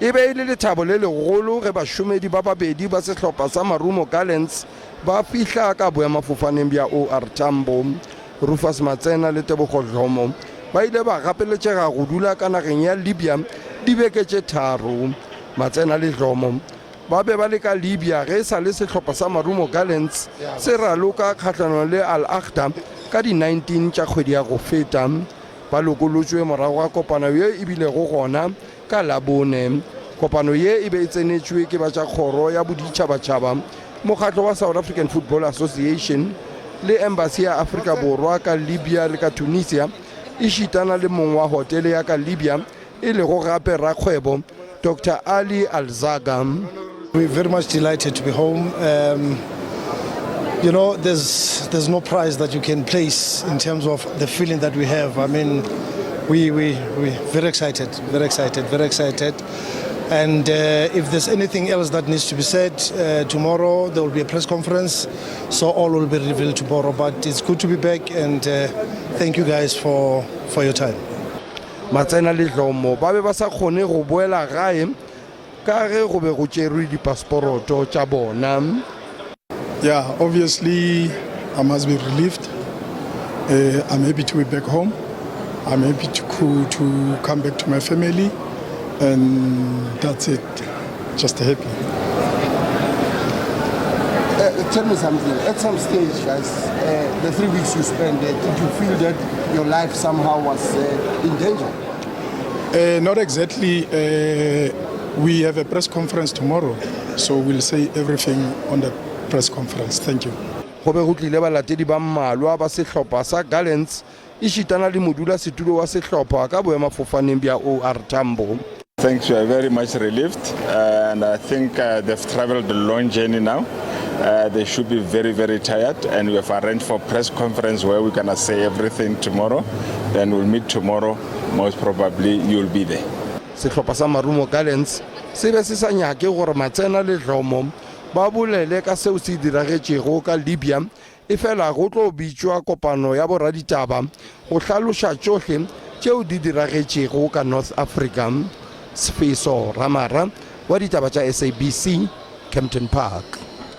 e be ile lethabo le legolo ge bašomedi ba babedi ba sehlopha sa marumo Gallants ba fihla ka boemafofaneng bja OR Tambo. Rufus Matsena le Tebogo Dlomo ba ile ba gapeletšega go dula ka nageng ya Libya dibeke tše tharo. Matsena le Dlomo ba be ba le ka Libya ge sa le sehlopha sa marumo Gallants se raloka kgahlano le Al Ahda ka di 19 tša kgwedi ya go feta. Ba lokolotšwe morago ga kopano ye e bilego gona ka Labone. Kopano ye e be e tsenetšwe ke ba tša kgoro ya boditšhabatšhaba, mokgatlo wa South African Football Association le embassy ya Afrika Borwa ka Libya le ka Tunisia e šitana le mong wa hotele ya ka Libya e lego gape rakgwebo Dr. Ali Alzaga. We're very much delighted to be home. You know, there's no price that you can place in terms of the feeling that we have. I mean, we're very excited. And if there's anything else that needs to be said, tomorrow there will be a press conference, so all will be revealed tomorrow. But it's good to be back, and thank you guys for your time. Matsena le Dlomo ba be ba sa kgone go boela gae ka ge go be go tšerwe dipaseporoto tša bona. Yeah, obviously I must be relieved. I'm happy to be back home. I'm happy to come back to my family, and that's it. Just happy. Tell me something. At some stage, guys, the 3 weeks you spent there, did you feel that your life somehow was in danger? Not exactly. We have a press conference tomorrow, so we'll say everything on the press conference. Thank you. Go be go tlile balatedi ba mmalwa ba sehlopha sa Gallants e šitana le modula setulo wa sehlopha ka boemafofaneng bja OR Tambo. Thanks, we are very much relieved, and I think they've traveled a long journey now. They should be very, very tired, and we have arranged for a press conference where we're going to say everything tomorrow. Then we'll meet tomorrow. Most probably you'll be there. Sehlopha sa marumo Gallants se be se sa nyake gore Matsena le Dlomo ba bolele ka seo se diragetšego ka Libya e fela go tlo bitšwa kopano ya boraditaba go hlaloša tšohle tšeo di diragetšego ka North Africa. Sfiso Ramara wa ditaba tša SABC, Kempton Park.